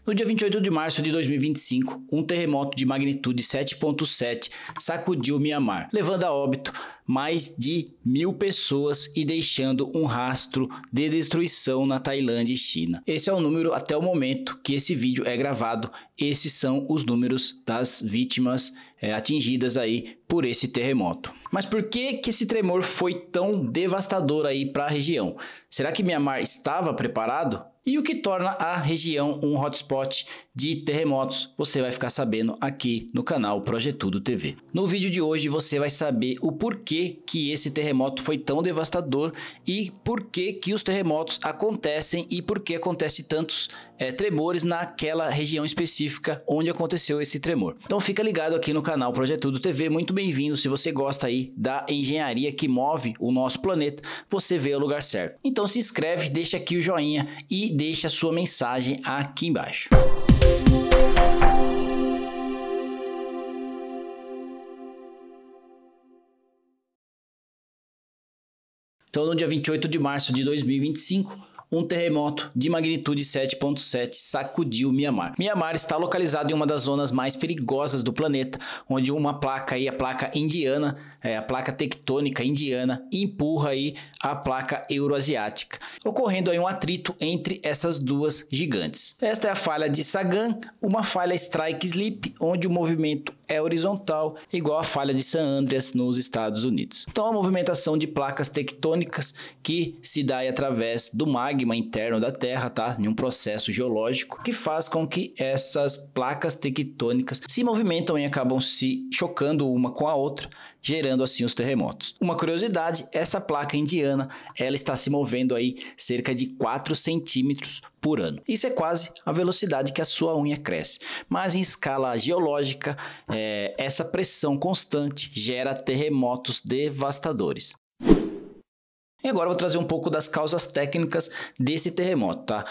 No dia 28 de março de 2025, um terremoto de magnitude 7.7 sacudiu Mianmar, levando a óbito mais de 1.000 pessoas e deixando um rastro de destruição na Tailândia e China. Esse é o número até o momento que esse vídeo é gravado. Esses são os números das vítimas atingidas aí por esse terremoto. Mas por que esse tremor foi tão devastador aí para a região? Será que Mianmar estava preparado? E o que torna a região um hotspot de terremotos, você vai ficar sabendo aqui no canal Projetudo TV. No vídeo de hoje você vai saber o porquê que esse terremoto foi tão devastador e por que os terremotos acontecem e por que acontecem tantos tremores naquela região específica onde aconteceu esse tremor. Então fica ligado aqui no canal Projetudo TV, muito bem-vindo. Se você gosta aí da engenharia que move o nosso planeta, você veio ao lugar certo. Então se inscreve, deixa aqui o joinha e deixa a sua mensagem aqui embaixo. Então, no dia 28 de março de 2025, um terremoto de magnitude 7.7 sacudiu Mianmar. Mianmar está localizado em uma das zonas mais perigosas do planeta, onde uma placa aí, a placa indiana, a placa tectônica indiana, empurra aí a placa euroasiática, ocorrendo aí um atrito entre essas duas gigantes. Esta é a falha de Sagan, uma falha Strike Slip, onde o movimento é horizontal, igual a falha de San Andreas nos Estados Unidos. Então, a movimentação de placas tectônicas que se dá aí através do magma interno da Terra, tá? Em um processo geológico que faz com que essas placas tectônicas se movimentam e acabam se chocando uma com a outra, gerando assim os terremotos. Uma curiosidade, essa placa indiana, ela está se movendo aí cerca de 4 centímetros por ano. Isso é quase a velocidade que a sua unha cresce. Mas em escala geológica, essa pressão constante gera terremotos devastadores. E agora eu vou trazer um pouco das causas técnicas desse terremoto, tá?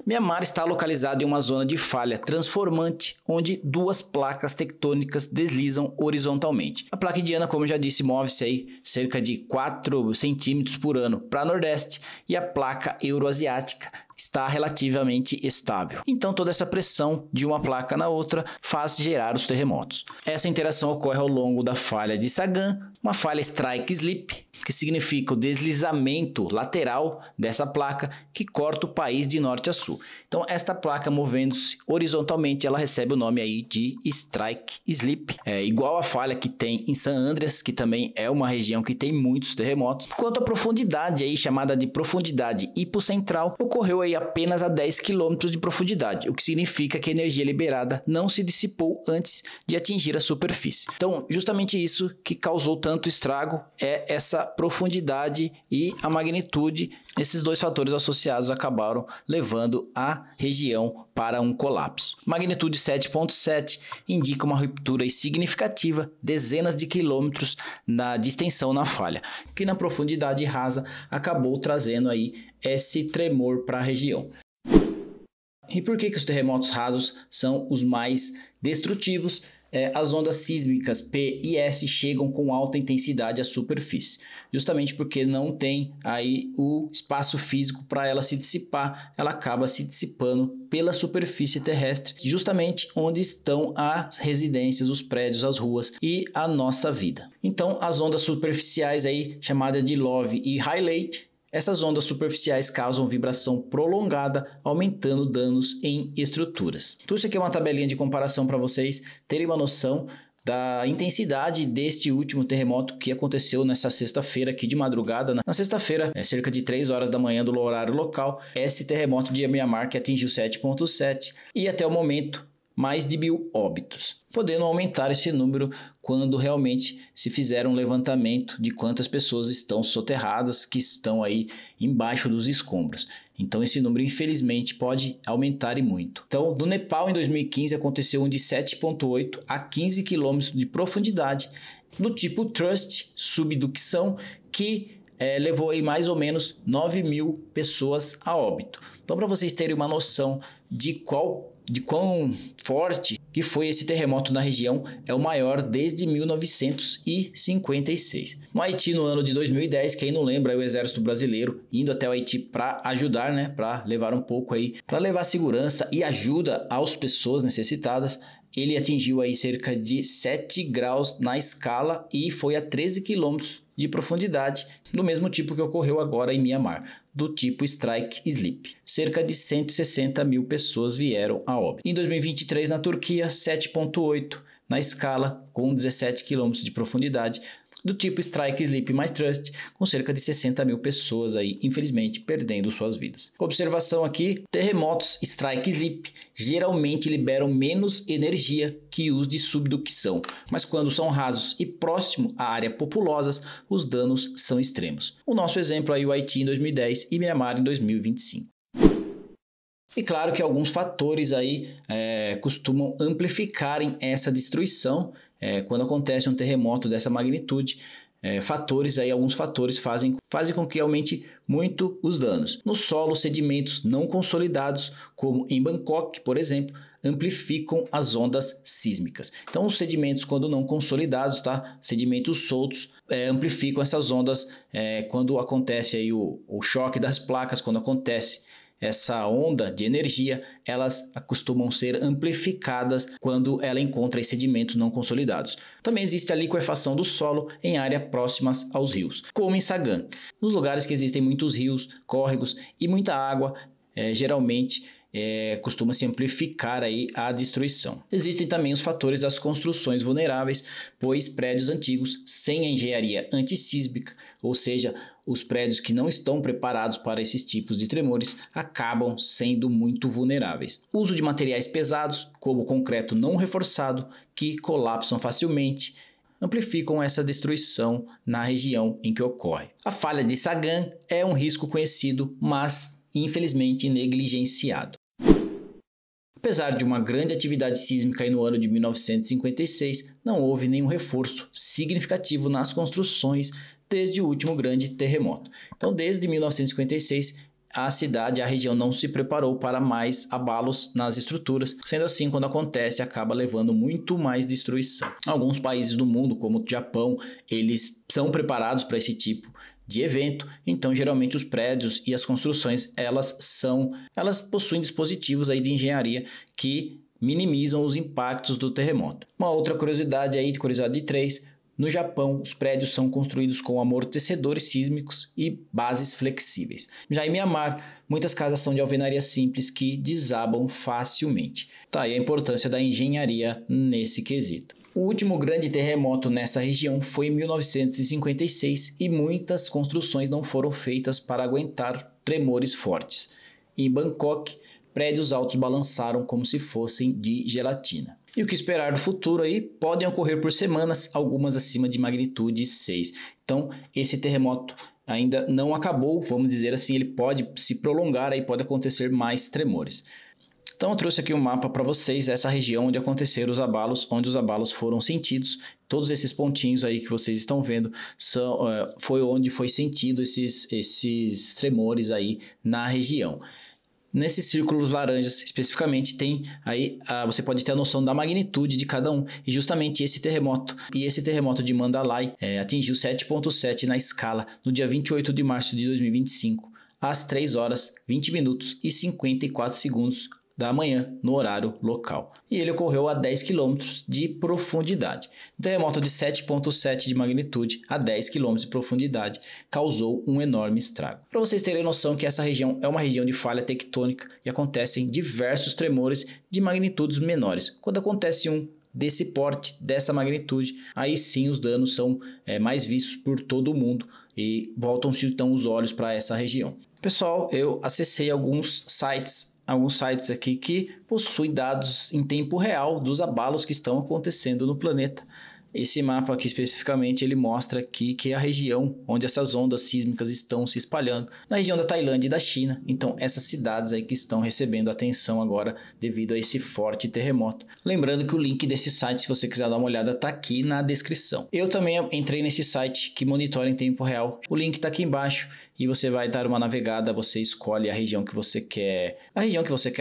Mianmar está localizado em uma zona de falha transformante, onde duas placas tectônicas deslizam horizontalmente. A placa indiana, como eu já disse, move-se aí cerca de 4 centímetros por ano para nordeste e a placa euroasiática está relativamente estável. Então toda essa pressão de uma placa na outra faz gerar os terremotos. Essa interação ocorre ao longo da falha de Sagan, uma falha Strike Slip, que significa o deslizamento lateral dessa placa que corta o país de norte a sul. Então esta placa movendo-se horizontalmente, ela recebe o nome aí de Strike Slip, igual a falha que tem em San Andreas, que também é uma região que tem muitos terremotos. Quanto à profundidade aí, chamada de profundidade hipocentral, ocorreu aí apenas a 10 km de profundidade, o que significa que a energia liberada não se dissipou antes de atingir a superfície. Então, justamente isso que causou tanto estrago é essa profundidade e a magnitude. Esses dois fatores associados acabaram levando a região para um colapso. Magnitude 7.7 indica uma ruptura significativa, dezenas de quilômetros de extensão na falha, que na profundidade rasa acabou trazendo aí esse tremor para a região. E por que os terremotos rasos são os mais destrutivos? As ondas sísmicas P e S chegam com alta intensidade à superfície, justamente porque não tem aí o espaço físico para ela se dissipar, ela acaba se dissipando pela superfície terrestre, justamente onde estão as residências, os prédios, as ruas e a nossa vida. Então, as ondas superficiais aí, chamadas de Love e Rayleigh, essas ondas superficiais causam vibração prolongada, aumentando danos em estruturas. Então isso aqui é uma tabelinha de comparação para vocês terem uma noção da intensidade deste último terremoto que aconteceu nessa sexta-feira aqui de madrugada. Na sexta-feira, cerca de 3 horas da manhã do horário local, esse terremoto de Mianmar que atingiu 7.7 e até o momento mais de 1.000 óbitos, podendo aumentar esse número quando realmente se fizer um levantamento de quantas pessoas estão soterradas, que estão aí embaixo dos escombros. Então esse número infelizmente pode aumentar e muito. Então no Nepal em 2015 aconteceu um de 7.8 a 15 km de profundidade, do tipo Trust, subducção, que levou aí mais ou menos 9.000 pessoas a óbito. Então para vocês terem uma noção de quão forte que foi esse terremoto na região, é o maior desde 1956. No Haiti, no ano de 2010, quem não lembra, o exército brasileiro indo até o Haiti para ajudar, né, para levar um pouco aí, para levar segurança e ajuda às pessoas necessitadas. Ele atingiu aí cerca de 7 graus na escala e foi a 13 quilômetros de profundidade, do mesmo tipo que ocorreu agora em Mianmar, do tipo Strike Sleep. Cerca de 160 mil pessoas vieram a óbito. Em 2023, na Turquia, 7,8 na escala, com 17 km de profundidade, do tipo Strike Sleep mais Trust, com cerca de 60 mil pessoas aí, infelizmente, perdendo suas vidas. Observação aqui, terremotos Strike Sleep geralmente liberam menos energia que os de subducção, mas quando são rasos e próximo a áreas populosas, os danos são extremos. O nosso exemplo aí, o Haiti em 2010 e Mianmar em 2025. E claro que alguns fatores aí costumam amplificarem essa destruição quando acontece um terremoto dessa magnitude. Alguns fatores fazem com que aumente muito os danos. No solo, sedimentos não consolidados, como em Bangkok, por exemplo, amplificam as ondas sísmicas. Então, os sedimentos, quando não consolidados, sedimentos soltos, amplificam essas ondas quando acontece aí o choque das placas, quando acontece essa onda de energia, elas costumam ser amplificadas quando ela encontra sedimentos não consolidados. Também existe a liquefação do solo em áreas próximas aos rios, como em Sagan. Nos lugares que existem muitos rios, córregos e muita água, geralmente costuma se amplificar aí a destruição. Existem também os fatores das construções vulneráveis, pois prédios antigos sem a engenharia antissísmica, ou seja, os prédios que não estão preparados para esses tipos de tremores, acabam sendo muito vulneráveis. O uso de materiais pesados, como concreto não reforçado, que colapsam facilmente, amplificam essa destruição na região em que ocorre. A falha de Sagan é um risco conhecido, mas infelizmente negligenciado. Apesar de uma grande atividade sísmica no ano de 1956, não houve nenhum reforço significativo nas construções desde o último grande terremoto. Então, desde 1956, a região não se preparou para mais abalos nas estruturas. Sendo assim, quando acontece, acaba levando muito mais destruição. Alguns países do mundo, como o Japão, eles são preparados para esse tipo de evento, então geralmente os prédios e as construções elas possuem dispositivos aí de engenharia que minimizam os impactos do terremoto. Uma outra curiosidade aí, curiosidade 3, no Japão os prédios são construídos com amortecedores sísmicos e bases flexíveis. Já em Mianmar, muitas casas são de alvenaria simples que desabam facilmente. Tá aí a importância da engenharia nesse quesito. O último grande terremoto nessa região foi em 1956 e muitas construções não foram feitas para aguentar tremores fortes. Em Bangkok, prédios altos balançaram como se fossem de gelatina. E o que esperar do futuro aí? Podem ocorrer por semanas, algumas acima de magnitude 6. Então, esse terremoto ainda não acabou, vamos dizer assim, ele pode se prolongar, aí pode acontecer mais tremores. Então eu trouxe aqui um mapa para vocês, essa região onde aconteceram os abalos, onde os abalos foram sentidos. Todos esses pontinhos aí que vocês estão vendo foi onde foi sentido esses tremores aí na região. Nesses círculos laranjas, especificamente, você pode ter a noção da magnitude de cada um. E justamente esse terremoto de Mandalay atingiu 7,7 na escala no dia 28 de março de 2025, às 3 horas, 20 minutos e 54 segundos da manhã, no horário local. E ele ocorreu a 10 km de profundidade. Um terremoto de 7,7 de magnitude a 10 km de profundidade causou um enorme estrago. Para vocês terem noção que essa região é uma região de falha tectônica e acontecem diversos tremores de magnitudes menores. Quando acontece um desse porte, dessa magnitude, aí sim os danos são mais vistos por todo o mundo e voltam-se então os olhos para essa região. Pessoal, eu acessei alguns sites aqui que possuem dados em tempo real dos abalos que estão acontecendo no planeta. Esse mapa aqui especificamente ele mostra aqui que é a região onde essas ondas sísmicas estão se espalhando, na região da Tailândia e da China. Então essas cidades aí que estão recebendo atenção agora devido a esse forte terremoto. Lembrando que o link desse site, se você quiser dar uma olhada, está aqui na descrição. Eu também entrei nesse site que monitora em tempo real. O link está aqui embaixo e você vai dar uma navegada, você escolhe a região que você quer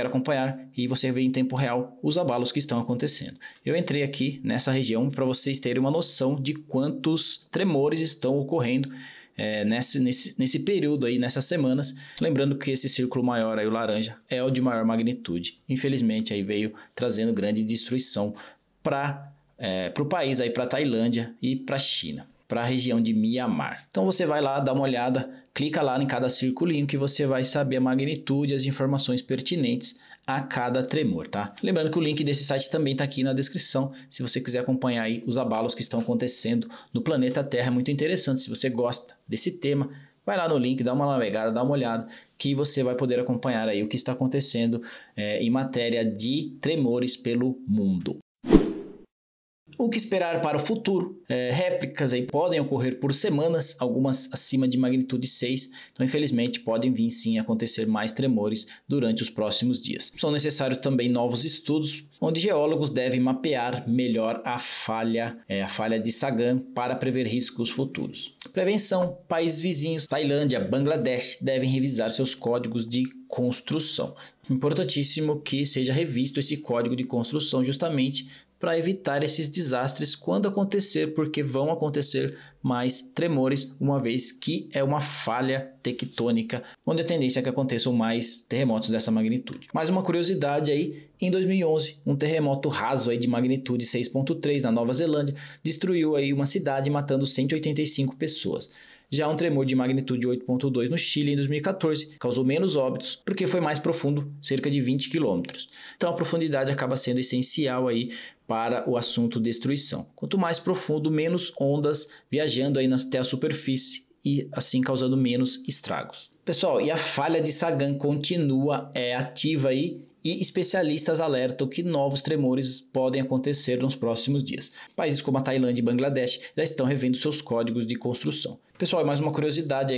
acompanhar e você vê em tempo real os abalos que estão acontecendo. Eu entrei aqui nessa região para vocês terem uma noção de quantos tremores estão ocorrendo nesse período aí, nessas semanas. Lembrando que esse círculo maior aí, o laranja, é o de maior magnitude. Infelizmente aí veio trazendo grande destruição para o país, para a Tailândia e para a China, para a região de Mianmar. Então você vai lá, dá uma olhada, clica lá em cada circulinho que você vai saber a magnitude e as informações pertinentes a cada tremor, tá? Lembrando que o link desse site também está aqui na descrição, se você quiser acompanhar aí os abalos que estão acontecendo no planeta Terra. É muito interessante. Se você gosta desse tema, vai lá no link, dá uma navegada, dá uma olhada, que você vai poder acompanhar aí o que está acontecendo em matéria de tremores pelo mundo. O que esperar para o futuro? Réplicas aí podem ocorrer por semanas, algumas acima de magnitude 6, então infelizmente podem vir sim acontecer mais tremores durante os próximos dias. São necessários também novos estudos, onde geólogos devem mapear melhor a falha de Sagan para prever riscos futuros. Prevenção: países vizinhos, Tailândia, Bangladesh, devem revisar seus códigos de construção. Importantíssimo que seja revisto esse código de construção justamente para evitar esses desastres quando acontecer, porque vão acontecer mais tremores, uma vez que é uma falha tectônica, onde a tendência é que aconteçam mais terremotos dessa magnitude. Mais uma curiosidade aí, em 2011, um terremoto raso aí de magnitude 6.3 na Nova Zelândia destruiu aí uma cidade, matando 185 pessoas. Já um tremor de magnitude 8.2 no Chile em 2014 causou menos óbitos porque foi mais profundo, cerca de 20 km. Então a profundidade acaba sendo essencial aí para o assunto destruição. Quanto mais profundo, menos ondas viajando aí até a superfície e assim causando menos estragos. Pessoal, e a falha de Sagan continua ativa aí, e especialistas alertam que novos tremores podem acontecer nos próximos dias. Países como a Tailândia e Bangladesh já estão revendo seus códigos de construção. Pessoal, mais uma curiosidade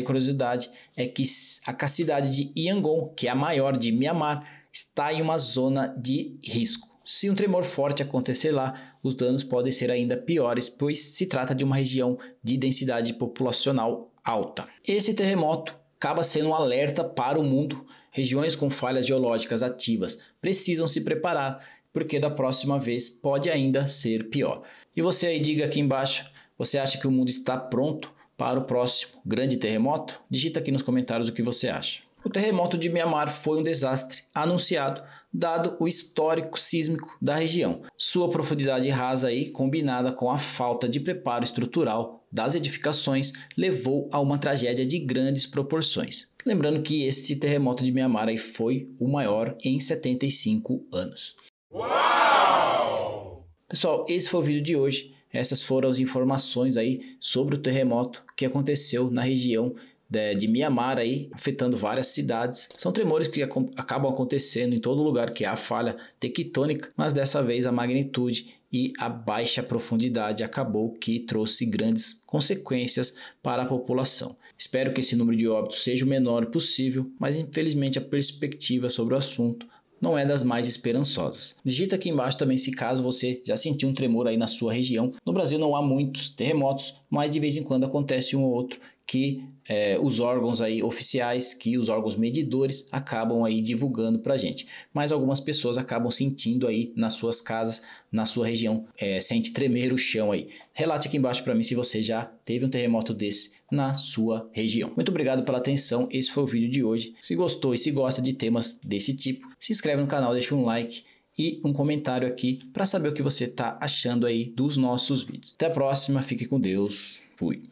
é que a cidade de Yangon, que é a maior de Mianmar, está em uma zona de risco. Se um tremor forte acontecer lá, os danos podem ser ainda piores, pois se trata de uma região de densidade populacional alta. Esse terremoto acaba sendo um alerta para o mundo. Regiões com falhas geológicas ativas precisam se preparar, porque da próxima vez pode ainda ser pior. E você aí, diga aqui embaixo, você acha que o mundo está pronto para o próximo grande terremoto? Digita aqui nos comentários o que você acha. O terremoto de Mianmar foi um desastre anunciado, dado o histórico sísmico da região. Sua profundidade rasa aí, combinada com a falta de preparo estrutural das edificações, levou a uma tragédia de grandes proporções. Lembrando que este terremoto de Mianmar aí foi o maior em 75 anos. Uau! Pessoal, esse foi o vídeo de hoje. Essas foram as informações aí sobre o terremoto que aconteceu na região de Mianmar aí, afetando várias cidades. São tremores que acabam acontecendo em todo lugar que há falha tectônica, mas dessa vez a magnitude e a baixa profundidade acabou que trouxe grandes consequências para a população. Espero que esse número de óbitos seja o menor possível, mas infelizmente a perspectiva sobre o assunto não é das mais esperançosas. Digita aqui embaixo também se caso você já sentiu um tremor aí na sua região. No Brasil não há muitos terremotos, mas de vez em quando acontece um ou outro que os órgãos aí oficiais, que os órgãos medidores acabam aí divulgando pra gente. Mas algumas pessoas acabam sentindo aí nas suas casas, na sua região, sente tremer o chão aí. Relate aqui embaixo para mim se você já teve um terremoto desse na sua região. Muito obrigado pela atenção, esse foi o vídeo de hoje. Se gostou e se gosta de temas desse tipo, se inscreve no canal, deixa um like e um comentário aqui para saber o que você está achando aí dos nossos vídeos. Até a próxima, fique com Deus, fui!